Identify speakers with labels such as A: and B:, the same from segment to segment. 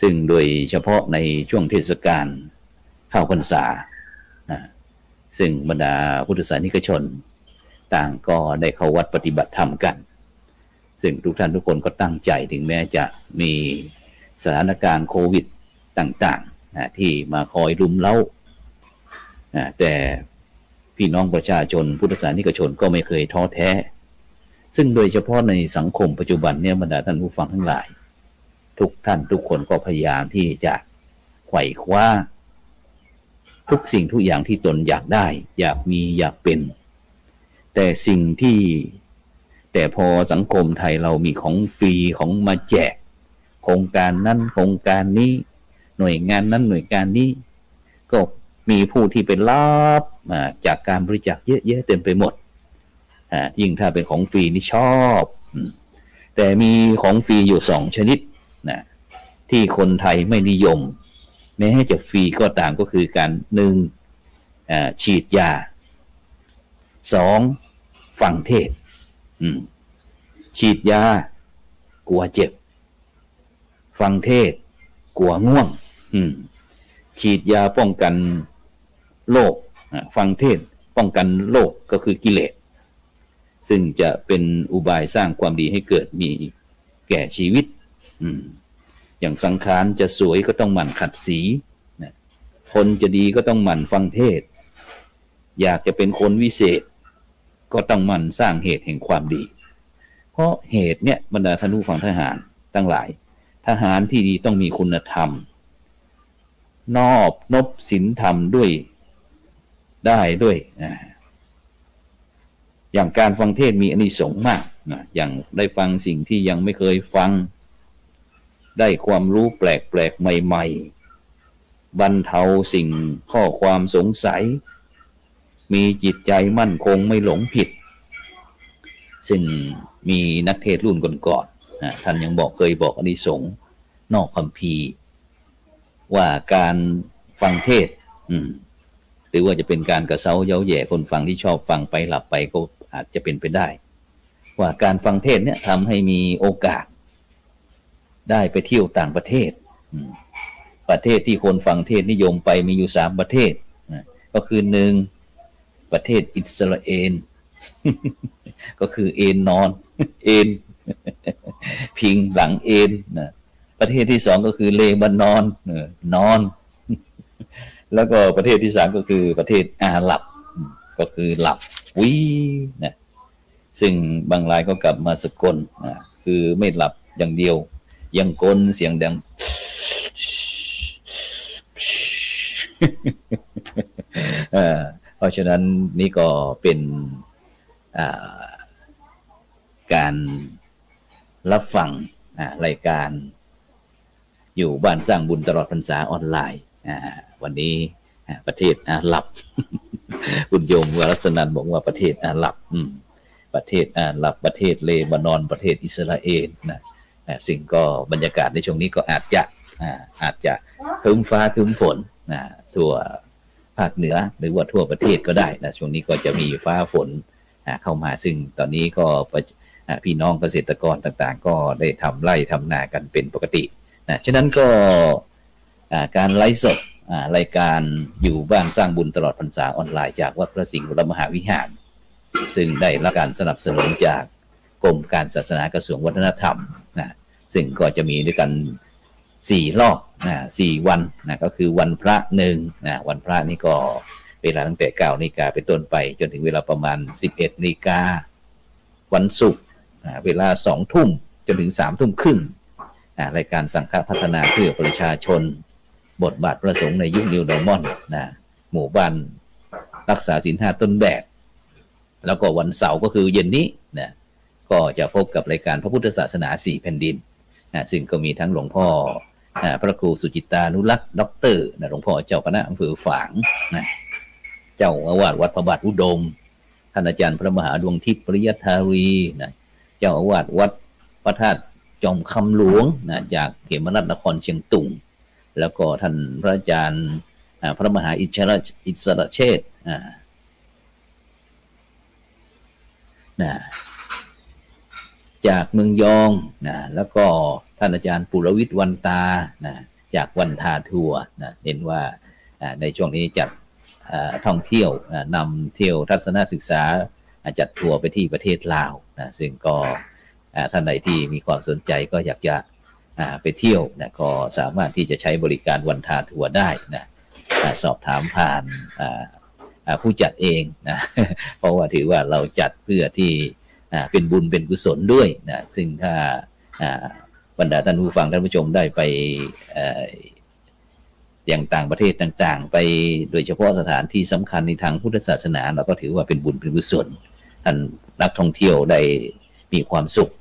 A: ซึ่งโดยเฉพาะในช่วงเทศกาลเข้าพรรษาซึ่งบรรดาพุทธศาสนิกชนต่างก็ได้เข้าวัดปฏิบัติธรรมกันซึ่งทุกท่านทุกคนก็ตั้งใจถึงแม้จะมีสถานการณ์โควิดต่างๆที่มาคอยรุมเร้าแต่พี่น้องประชาชนพุทธศาสนิกชนก็ไม่เคยท้อแท้ซึ่งโดยเฉพาะในสังคมปัจจุบันเนี่ยบรรดาท่านผู้ฟังทั้งหลายทุกท่านทุกคนก็พยายามที่จะไขว่คว้าทุกสิ่งทุกอย่างที่ตนอยากได้อยากมีอยากเป็นแต่พอสังคมไทยเรามีของฟรีของมาแจกโครงการนั้นโครงการนี้หน่วยงานนั้นหน่วยงานนี้ก็มีผู้ที่เป็นรับจากการบริจาคเยอะแยะเต็มไปหมดยิ่งถ้าเป็นของฟรีนี่ชอบแต่มีของฟรีอยู่2ชนิดนะที่คนไทยไม่นิยมแม้จะฟรีก็ตามก็คือการ1ฉีดยา2ฟังเทศฉีดยากลัวเจ็บฟังเทศกลัวง่วงฉีดยาป้องกันโรคฟังเทศป้องกันโรคก็คือกิเลสซึ่งจะเป็นอุบายสร้างความดีให้เกิดมีแก่ชีวิตอย่างสังขารจะสวยก็ต้องหมั่นขัดสีคนจะดีก็ต้องหมั่นฟังเทศอยากจะเป็นคนวิเศษก็ต้องหมั่นสร้างเหตุแห่งความดีเพราะเหตุเนี่ยบรรดาท่านผู้ฟังทหารทั้งหลายทหารที่ดีต้องมีคุณธรรมนอบศีลธรรมด้วยอย่างการฟังเทศมีอานิสงส์มากอย่างได้ฟังสิ่งที่ยังไม่เคยฟังได้ความรู้แปลกๆใหม่ๆบรรเทาสิ่งข้อความสงสัยมีจิตใจมั่นคงไม่หลงผิดซึ่งมีนักเทศรุ่นก่อนๆท่านยังเคยบอกอานิสงส์นอกคัมภีร์ว่าการฟังเทศหรือว่าจะเป็นการกระเซ้าเย้าแย่คนฟังที่ชอบฟังไปหลับไปก็อาจจะเป็นไปได้ว่าการฟังเทศเนี่ยทำให้มีโอกาสได้ไปเที่ยวต่างประเทศประเทศที่คนฟังเทศนิยมไปมีอยู่3ประเทศก็คือ1ประเทศอิสราเอลก็คือเอนนอนเอนพิงหลังเอนประเทศที่2ก็คือเลบานอนนอนแล้วก็ประเทศที่3ก็คือประเทศอาหรับก็คือหลับวินะซึ่งบางรายก็กลับมาสกลคือไม่หลับอย่างเดียวยังกลนเสียงดังเพราะฉะนั้นนี่ก็เป็นการรับฟังรายการอยู่บ้านสร้างบุญตลอดพรรษาออนไลน์วันนี้ประเทศอาหรับคุณโยมวรัศนันบอกว่าประเทศอาหรับประเทศอาหรับประเทศเลบานอนประเทศอิสราเอลนะสิ่งก็บรรยากาศในช่วงนี้ก็อาจจะครึ้มฟ้าครึ้มฝนทั่วภาคเหนือหรือว่าทั่วประเทศก็ได้นะช่วงนี้ก็จะมีฟ้าฝนเข้ามาซึ่งตอนนี้ก็พี่น้องเกษตรกรต่างๆก็ได้ทำไร่ทำนากันเป็นปกตินะฉะนั้นก็การไลฟ์สดรายการอยู่บ้านสร้างบุญตลอดพรรษาออนไลน์จากวัดพระสิงห์วรมหาวิหารซึ่งได้รับการสนับสนุนจากกรมการศาสนากระทรวงวัฒนธรรมนะซึ่งก็จะมีด้วยกัน4รอบ4วันก็คือวันพระวันพระนี่ก็เวลาตั้งแต่ 9:00 นเป็นต้นไปจนถึงเวลาประมาณ 11:00 นวันศุกร์เวลา 20:00 นจนถึง 21:30 นรายการสังฆพัฒนาเพื่อประชาชนบทบาทพระสงฆ์ในยุคนิวดอร์มอนด์หมู่บ้านรักษาศีล 5ต้นแบบแล้วก็วันเสาร์ก็คือเย็นนี้ก็จะพบกับรายการพระพุทธศาสนา4แผ่นดินซึ่งก็มีทั้งหลวงพ่อพระครูสุจิตานุรักษ์ด็อกเตอร์หลวงพ่อเจ้าคณะอำเภอฝางเจ้าอาวาสวัดพระบาทอุดมท่านอาจารย์พระมหาดวงทิพย์ปริยัธารีเจ้าอาวาสวัดพระธาตุจอมคำหลวงจากเขมราชนครเชียงตุงแล้วก็ท่านพระอาจารย์พระมหาอิสระเชษฐ์ จากเมืองยองนะแล้วก็ท่านอาจารย์ปุรวิทย์วันตานะจากวันทาทัวร์นะเห็นว่าในช่วงนี้จัดท่องเที่ยวนำเที่ยวทัศนศึกษาจัดทัวร์ไปที่ประเทศลาวนะซึ่งก็ท่านใดที่มีความสนใจก็อยากจะไปเที่ยวนะก็สามารถที่จะใช้บริการวันทาทัวร์ได้นะสอบถามผ่านผู้จัดเองนะเพราะว่าถือว่าเราจัดเพื่อที่เป็นบุญเป็นกุศลด้วยนะซึ่งถ้าบรรดาท่านผู้ฟังท่านผู้ชมได้ไปอย่างต่างประเทศต่างๆไปโดยเฉพาะสถานที่สำคัญในทางพุทธศาสนาเราก็ถือว่าเป็นบุญเป็นกุศลท่านนักท่องเที่ยวได้มีความสุข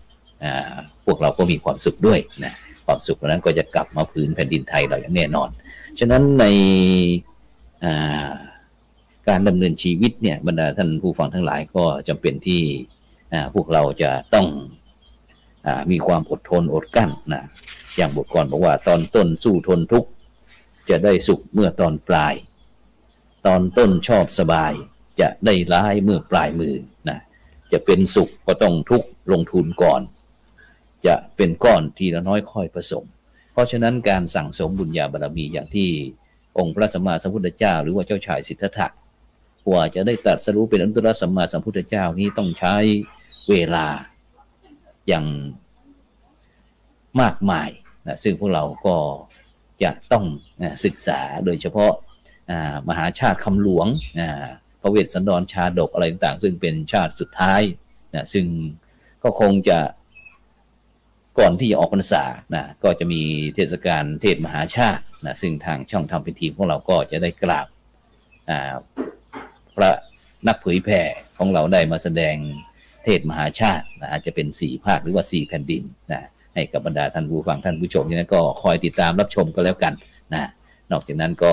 A: พวกเราก็มีความสุขด้วยนะความสุขนั้นก็จะกลับมาพื้นแผ่นดินไทยเราอย่างแน่นอนฉะนั้นในการดำเนินชีวิตเนี่ยบรรดาท่านผู้ฟังทั้งหลายก็จำเป็นที่พวกเราจะต้องมีความอดทนอดกลั้นนะอย่างบทกลอนบอกว่าตอนต้นสู้ทนทุกข์จะได้สุขเมื่อตอนปลายตอนต้นชอบสบายจะได้ร้ายเมื่อปลายมือนะจะเป็นสุขก็ต้องทุกข์ลงทุนก่อนจะเป็นก้อนทีละน้อยค่อยผสมเพราะฉะนั้นการสั่งสมบุญญาบารมีอย่างที่องค์พระสัมมาสัมพุทธเจ้าหรือว่าเจ้าชายสิทธัตถะกว่าจะได้ตรัสรู้เป็นอนุตตรสัมมาสัมพุทธเจ้านี้ต้องใช้เวลาอย่างมากมายนะซึ่งพวกเราก็จะต้องศึกษาโดยเฉพาะมหาชาติคำหลวงพระเวสสันดรชาดกอะไรต่างๆซึ่งเป็นชาติสุดท้ายนะซึ่งก็คงจะก่อนที่จะออกพรรษานะก็จะมีเทศกาลเทศมหาชาตินะซึ่งทางช่องทำพิธีของเราก็จะได้กราบพระนักเผยแผ่ของเราได้มาแสดงเทศมหาชาตินะอาจจะเป็น4ภาคหรือว่า4แผ่นดินนะให้กับบรรดาท่านผู้ฟังท่านผู้ชมฉะนั้นก็คอยติดตามรับชมก็แล้วกันนะนอกจากนั้นก็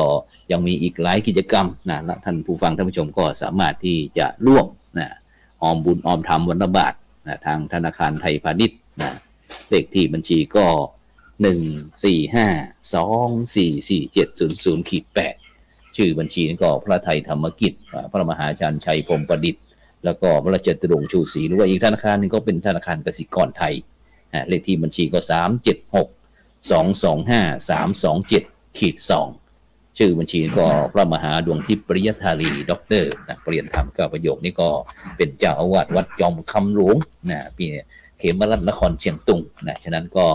A: ยังมีอีกหลายกิจกรรมนะท่านผู้ฟังท่านผู้ชมก็สามารถที่จะร่วมนะออมบุญออมธรรมวันละบาทนะทางธนาคารไทยพาณิชย์นะเลขที่บัญชีก็145244700-8ชื่อบัญชีนี้ก็พระไทยธรรมกิจพระมหาชาญชัยพรหมประดิษฐ์แล้วก็พระจตุรงค์ชูศรีหรือว่าอีกธนาคารนึงก็เป็นธนาคารกสิกรไทยเลขที่บัญชีก็376225-327-2ชื่อบัญชีก็พระมหาดวงทิพย์ปริยธารีด็อกเตอร์นะเปลี่ยนธรรม9ประโยคนี้ก็เป็นเจ้าอาวาสวัดจอมคำหลวงนะพี่เขมรัตนนครเชียงตุงนะฉะนั้นก็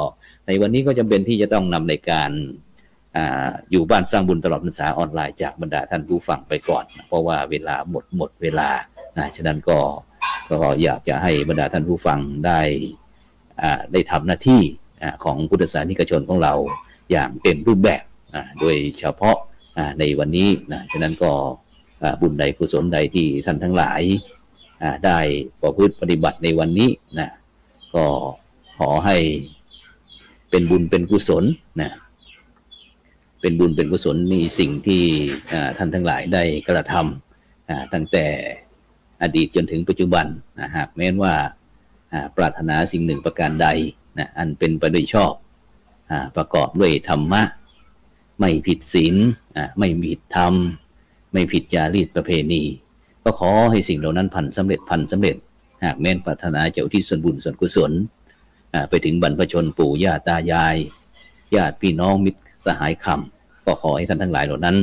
A: ในวันนี้ก็จำเป็นที่จะต้องนำในการอยู่บ้านสร้างบุญตลอดพรรษาออนไลน์จากบรรดาท่านผู้ฟังไปก่อนนะเพราะว่าเวลาหมดเวลานะฉะนั้นก็อยากจะให้บรรดาท่านผู้ฟังได้ทำหน้าที่ของพุทธศาสนิกชนของเราอย่างเต็มรูปแบบโดยเฉพาะในวันนี้นะฉะนั้นก็บุญใดกุศลใดที่ท่านทั้งหลายได้ประพฤติปฏิบัติในวันนี้นะก็ขอให้เป็นบุญเป็นกุศลนะเป็นบุญเป็นกุศลมีสิ่งที่ท่านทั้งหลายได้กระทำตั้งแต่อดีตจนถึงปัจจุบันหากแม้นว่าปรารถนาสิ่งหนึ่งประการใดนะอันเป็นไปโดยชอบประกอบด้วยธรรมะไม่ผิดศีลไม่ผิดธรรมไม่ผิดจารีตประเพณีก็ขอให้สิ่งเหล่านั้นพันสำเร็จหากแม้นปรารถนาจะอุทิศส่วนบุญส่วนกุศลไปถึงบรรพชนปู่ย่าตายายญาติพี่น้องมิตรสหายคำก็ขอให้ท่านทั้งหลายเหล่านั้น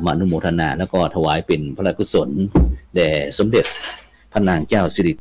A: มาอนุโมทนาแล้วก็ถวายเป็นพระกุศลแด่สมเด็จพระนางเจ้าสิริ